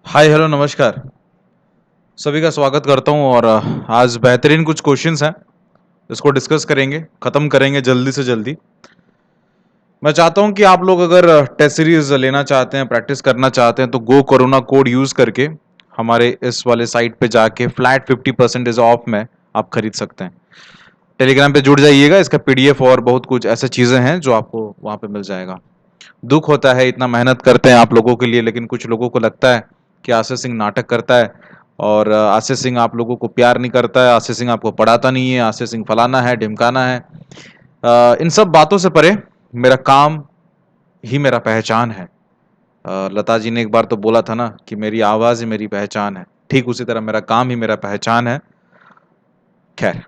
Hi hello नमस्कार। सभी का स्वागत करता हूं और आज बेहतरीन कुछ क्वेश्चंस हैं, इसको डिस्कस करेंगे, ख़त्म करेंगे जल्दी से जल्दी। मैं चाहता हूं कि आप लोग अगर टेस्ट सीरीज लेना चाहते हैं, प्रैक्टिस करना चाहते हैं तो गो कोरोना कोड यूज़ करके हमारे इस वाले साइट पे जाके फ्लैट 50% ऑफ में आप खरीद सकते हैं। टेलीग्राम पे जुड़ जाइएगा, इसका पीडीएफ और बहुत कुछ ऐसे चीज़ें हैं जो आपको वहाँ पे मिल जाएगा। दुख होता है, इतना मेहनत करते हैं आप लोगों के लिए, लेकिन कुछ लोगों को लगता है कि आशीष सिंह नाटक करता है और आशीष सिंह आप लोगों को प्यार नहीं करता है, आशीष सिंह आपको पढ़ाता नहीं है, आशीष सिंह फलाना है ढिमकाना है। इन सब बातों से परे मेरा काम ही मेरा पहचान है। लता जी ने एक बार तो बोला था ना कि मेरी आवाज़ ही मेरी पहचान है, ठीक उसी तरह मेरा काम ही मेरा पहचान है। खैर,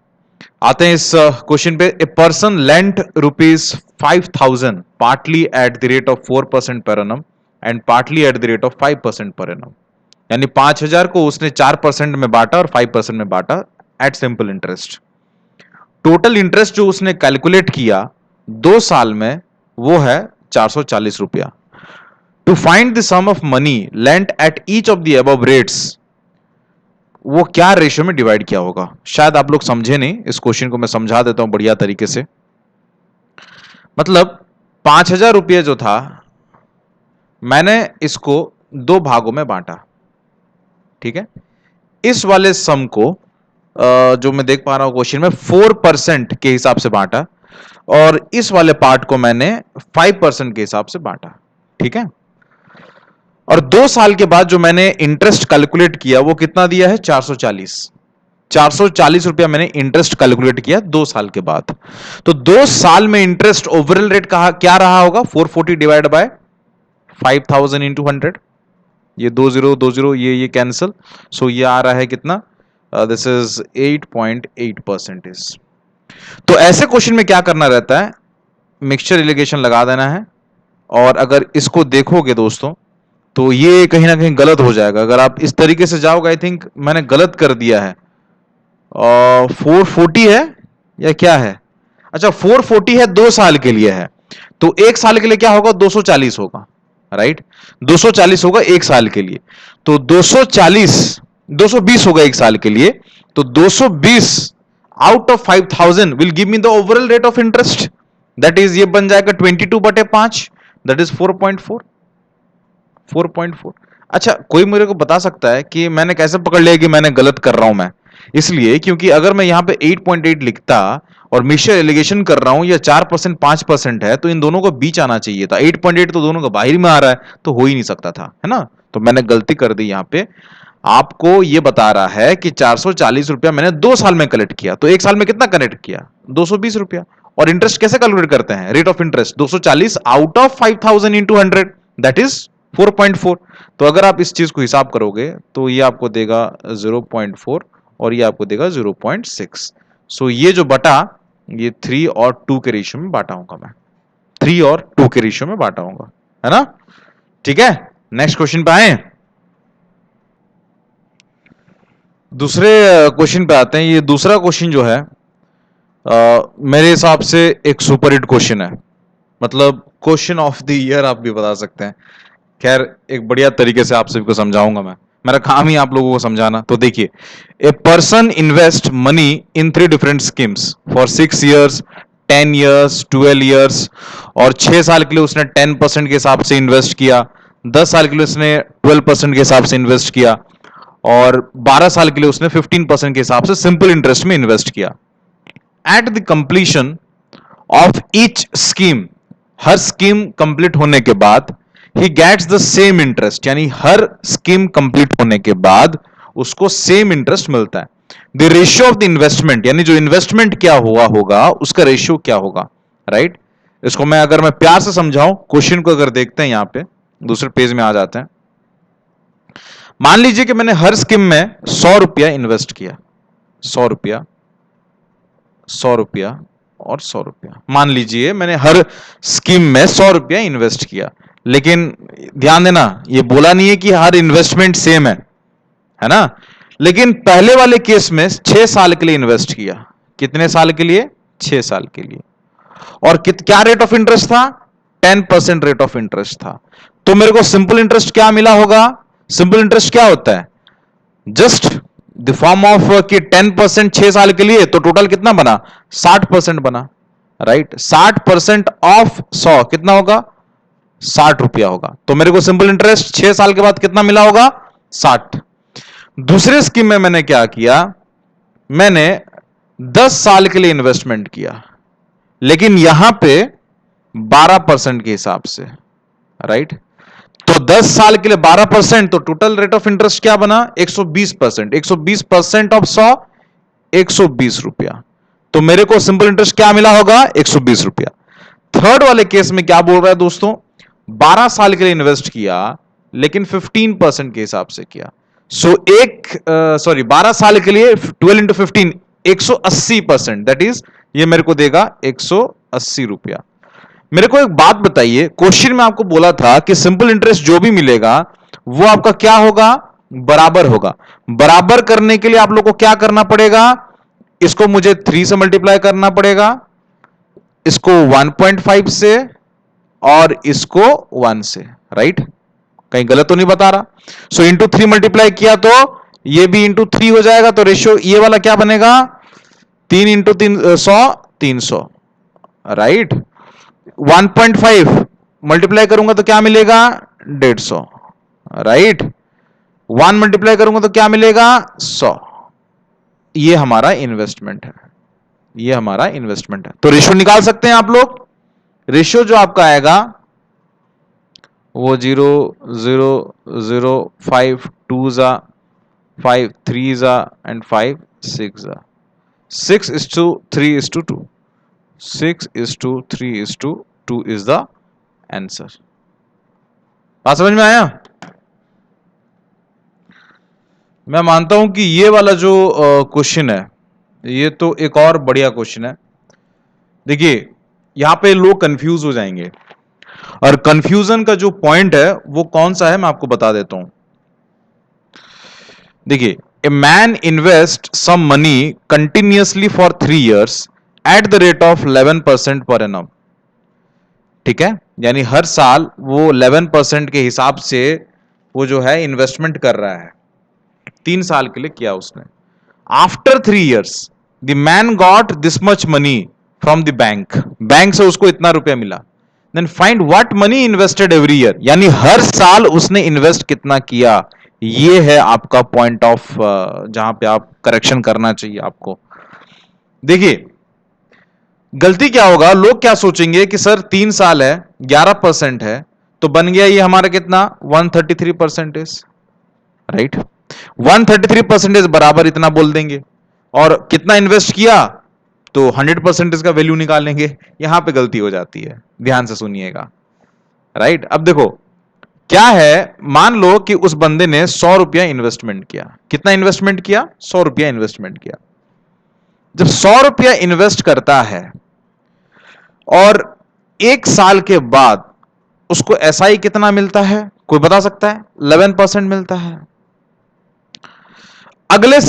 आते हैं इस क्वेश्चन पे। A person lent ₹5,000 partly eight the rate of 4% per annum and partly eight the rate of 5% per annum. यानी 5,000 को उसने 4% में बांटा और 5% में बांटा at simple interest. Total interest जो उसने कैलकुलेट किया 2 साल में वो है ₹440। To find the sum of money lent at each of the above rates, वो क्या रेशियो में डिवाइड किया होगा। शायद आप लोग समझे नहीं, इस क्वेश्चन को मैं समझा देता हूं बढ़िया तरीके से। मतलब ₹5,000 जो था, मैंने इसको 2 भागों में बांटा, ठीक है। इस वाले सम को जो मैं देख पा रहा हूं क्वेश्चन में 4% के हिसाब से बांटा और इस वाले पार्ट को मैंने 5% के हिसाब से बांटा, ठीक है। और 2 साल के बाद जो मैंने इंटरेस्ट कैलकुलेट किया वो कितना दिया है, 440। ₹440 मैंने इंटरेस्ट कैलकुलेट किया 2 साल के बाद। तो 2 साल में इंटरेस्ट ओवरऑल रेट क्या रहा होगा, 440 डिवाइड बाय 5,000 इंटू 100। ये 20 ये कैंसिल, सो ये आ रहा है कितना, दिस इज 8.8%। तो ऐसे क्वेश्चन में क्या करना रहता है, मिक्सचर इलिगेशन लगा देना है। और अगर इसको देखोगे दोस्तों तो ये कहीं ना कहीं गलत हो जाएगा। अगर आप इस तरीके से जाओगे, आई थिंक मैंने गलत कर दिया है। 440 है या क्या है, अच्छा 440 है, 2 साल के लिए है। तो 1 साल के लिए क्या होगा, 240 होगा, राइट। 240 होगा 1 साल के लिए। तो 220 होगा 1 साल के लिए। तो 220 out of 5,000 will give me the overall rate of interest, that is ये बन जाएगा 22/5, दैट इज 4.4। अच्छा, कोई मेरे को बता सकता है कि मैंने कैसे पकड़ लिया कि मैंने गलत कर रहा हूं मैं। इसलिए क्योंकि अगर मैं यहां पे 8.8 लिखता और मिक्सचर एलिगेशन कर रहा हूं, या 4% 5% है, तो इन दोनों को बीच आना चाहिए था। 8.8 तो दोनों का बाहर में आ रहा है, तो हो ही नहीं सकता था, है ना। तो मैंने गलती कर दी यहां पे। आपको ये बता रहा है कि ₹440 मैंने 2 साल में कलेक्ट किया, तो 1 साल में कितना कलेक्ट किया, ₹220। और इंटरेस्ट कैसे कैलकुलेट करते हैं, rate of interest 240 out of 5,000 into 100, that is 4.4। तो अगर आप इस चीज को हिसाब करोगे तो ये आपको देगा 0.4 और ये आपको देगा 0.6। सो ये जो बटा, ये 3 और 2 के रेशियो में बांटा होगा, मैं 3 और 2 के रेशियो में बांटा होगा, है ना। ठीक है, नेक्स्ट क्वेश्चन पे आए। दूसरे क्वेश्चन पे आते हैं। ये दूसरा क्वेश्चन जो है मेरे हिसाब से एक सुपर हिट क्वेश्चन है, मतलब क्वेश्चन ऑफ द ईयर आप भी बता सकते हैं। खैर, एक बढ़िया तरीके से आप सभी को समझाऊंगा मैं, मेरा काम ही आप लोगों को समझाना। तो देखिए, a person invest money in 3 different schemes for 6 years, 10 years, 12 years. और 6 साल के लिए उसने 10% के हिसाब से इन्वेस्ट किया, 10 साल के लिए उसने 12% के हिसाब से इन्वेस्ट किया, और 12 साल के लिए उसने 15% के हिसाब से सिंपल इंटरेस्ट में इन्वेस्ट किया। At the completion of each scheme, हर स्कीम कंप्लीट होने के बाद, he gets the same interest, यानी हर स्कीम कंप्लीट होने के बाद उसको सेम इंटरेस्ट मिलता है। The ratio of the investment, यानी जो इन्वेस्टमेंट क्या हुआ होगा उसका रेशियो क्या होगा, राइट। इसको मैं अगर मैं प्यार से समझाऊं, क्वेश्चन को अगर देखते हैं, यहां पे दूसरे पेज में आ जाते हैं। मान लीजिए कि मैंने हर स्कीम में ₹100 इन्वेस्ट किया, ₹100, ₹100 और ₹100। मान लीजिए मैंने हर स्कीम में ₹100 इन्वेस्ट किया, लेकिन ध्यान देना, ये बोला नहीं है कि हर इन्वेस्टमेंट सेम है ना। लेकिन पहले वाले केस में 6 साल के लिए इन्वेस्ट किया। कितने साल के लिए, 6 साल के लिए। और क्या रेट ऑफ इंटरेस्ट था, 10% रेट ऑफ इंटरेस्ट था। तो मेरे को सिंपल इंटरेस्ट क्या मिला होगा, सिंपल इंटरेस्ट क्या होता है? जस्ट द फॉर्म ऑफ कि 10% 6 साल के लिए, तो टोटल कितना बना? 60% बना, राइट? 60% ऑफ 100 कितना होगा? 60 रुपया होगा। तो मेरे को सिंपल इंटरेस्ट 6 साल के बाद कितना मिला होगा? 60। दूसरे स्कीम में मैंने क्या किया, मैंने 10 साल के लिए इन्वेस्टमेंट किया, लेकिन यहां पे 12% के हिसाब से, राइट? तो 10 साल के लिए 12%, तो टोटल रेट ऑफ इंटरेस्ट क्या बना? 120%। 120% ऑफ 100, 120 रुपया। तो मेरे को सिंपल इंटरेस्ट क्या मिला होगा? 120 रुपया। थर्ड वाले केस में क्या बोल रहा है दोस्तों? 12 साल के लिए इन्वेस्ट किया, लेकिन 15% के हिसाब से किया। सो 12 साल के लिए 12 इंटू 15, 180%, दैट इज ये मेरे को देगा 180 रुपया। मेरे को एक बात बताइए, क्वेश्चन में आपको बोला था कि सिंपल इंटरेस्ट जो भी मिलेगा वो आपका क्या होगा? बराबर होगा। बराबर करने के लिए आप लोग को क्या करना पड़ेगा? इसको मुझे 3 से मल्टीप्लाई करना पड़ेगा, इसको 1.5 से, और इसको 1 से, राइट? कहीं गलत तो नहीं बता रहा? सो इंटू 3 मल्टीप्लाई किया तो ये भी इंटू 3 हो जाएगा, तो रेशियो ये वाला क्या बनेगा? 3 इंटू 300, 300, राइट? 1.5 मल्टीप्लाई करूंगा तो क्या मिलेगा? 150, राइट? 1 मल्टीप्लाई करूंगा तो क्या मिलेगा? 100। ये हमारा इन्वेस्टमेंट है, ये हमारा इन्वेस्टमेंट है। तो रेशियो निकाल सकते हैं आप लोग। रेशियो जो आपका आएगा वो 0.005, 2 जा 5, 3 जा एंड 5 6 जा 6:3:2, 6:3:2 इज द आंसर। बात समझ में आया? मैं मानता हूं कि ये वाला जो क्वेश्चन है, ये तो एक और बढ़िया क्वेश्चन है। देखिए यहां पे लोग कंफ्यूज हो जाएंगे, और कंफ्यूजन का जो पॉइंट है वो कौन सा है मैं आपको बता देता हूं। देखिए, a man invest some money continuously for 3 years at the rate of 11% per annum. ठीक है, यानी हर साल वो 11% के हिसाब से वो जो है इन्वेस्टमेंट कर रहा है। 3 साल के लिए किया उसने। After 3 years the man got this much money from the bank, bank से उसको इतना रुपया मिला। Then find what money invested every year, यानी हर साल उसने इन्वेस्ट कितना किया। ये है आपका पॉइंट ऑफ जहां पे आप करेक्शन करना चाहिए आपको। देखिए गलती क्या होगा, लोग क्या सोचेंगे कि सर 3 साल है, 11% है, तो बन गया ये हमारा कितना? 133%, राइट? 133% बराबर इतना बोल देंगे, और कितना इन्वेस्ट किया तो 100% का वैल्यू निकालेंगे। यहां पे गलती हो जाती है, ध्यान से सुनिएगा, राइट? अब देखो क्या है, मान लो कि उस बंदे ने 100 रुपया इन्वेस्टमेंट किया। कितना इन्वेस्टमेंट किया? 100 रुपया इन्वेस्टमेंट किया। जब 100 रुपया इन्वेस्ट करता है और 1 साल के बाद उसको एसआई कितना मिलता है, कोई बता सकता है? 11% मिलता है। अगले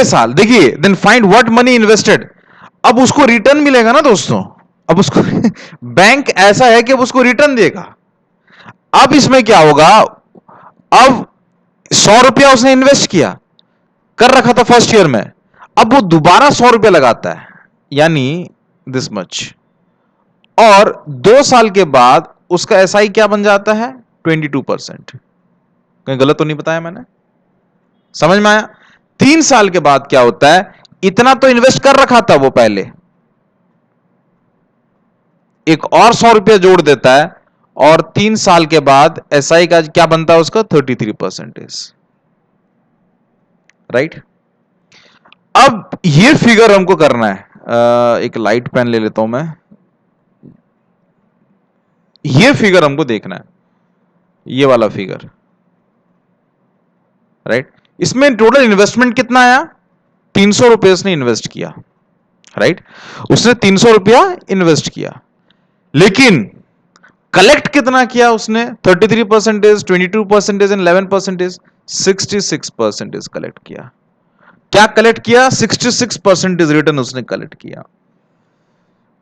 साल देखिए, then find what money invested. अब उसको रिटर्न मिलेगा ना दोस्तों, अब उसको बैंक ऐसा है कि अब उसको रिटर्न देगा। अब इसमें क्या होगा, अब 100 रुपया उसने इन्वेस्ट किया, कर रखा था फर्स्ट ईयर में, अब वो दोबारा 100 रुपया लगाता है, यानी दिस मच, और 2 साल के बाद उसका एसआई क्या बन जाता है? 22%। कहीं गलत तो नहीं बताया मैंने? समझ में आया? 3 साल के बाद क्या होता है, इतना तो इन्वेस्ट कर रखा था वो पहले, एक और 100 रुपया जोड़ देता है, और 3 साल के बाद एसआई का क्या बनता है उसका? 33%, राइट? अब ये फिगर हमको करना है। एक लाइट पेन ले लेता हूं मैं। ये फिगर हमको देखना है, ये वाला फिगर, राइट? इसमें टोटल इन्वेस्टमेंट कितना आया? 300 रुपये उसने इन्वेस्ट किया, राइट? उसने 300 रुपया इन्वेस्ट किया, लेकिन कलेक्ट कितना किया उसने? 33%, 22% एंड 11%, 66% कलेक्ट किया। क्या कलेक्ट किया? 66% रिटर्न उसने कलेक्ट किया।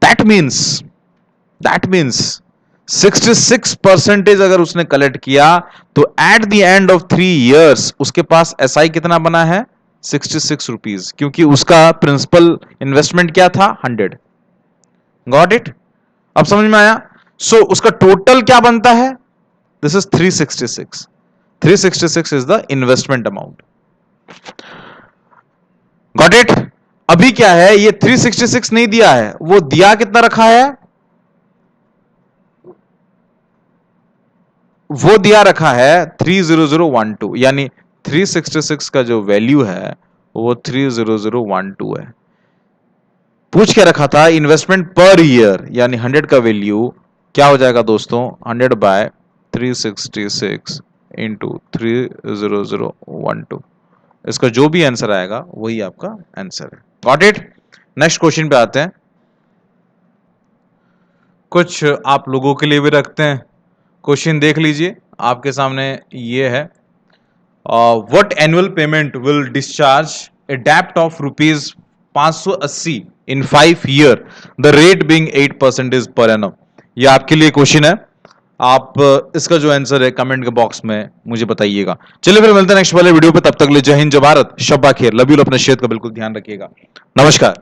दैट मीन्स 66% अगर उसने कलेक्ट किया तो at the end of 3 years उसके पास एसआई कितना बना है 66 रुपीज, क्योंकि उसका प्रिंसिपल इन्वेस्टमेंट क्या था 100। Got it? अब समझ में आया? सो उसका टोटल क्या बनता है? This is 366। 366 is the investment amount. Got it? अभी क्या है, ये 366 नहीं दिया है, वो दिया कितना रखा है? वो दिया रखा है 30012, यानी 366 का जो वैल्यू है वो 30012 है। पूछ के रखा था इन्वेस्टमेंट पर ईयर, यानी 100 का वैल्यू क्या हो जाएगा दोस्तों, 100/366 इंटू 30012। इसका जो भी आंसर आएगा वही आपका आंसर है। Got it? नेक्स्ट क्वेश्चन पे आते हैं। कुछ आप लोगों के लिए भी रखते हैं। क्वेश्चन देख लीजिए, आपके सामने ये है। What annual payment will discharge a डेप्ट of rupees 580 in 5 year, the rate being 8% per annum. ये आपके लिए क्वेश्चन है। आप इसका जो आंसर है कमेंट के बॉक्स में मुझे बताइएगा। चलिए फिर मिलते हैं नेक्स्ट वाले वीडियो पे, तब तक ले जय हिंद, जय भारत, शब्बा खैर, लव यू। अपने सेहत का बिल्कुल ध्यान रखिएगा। नमस्कार।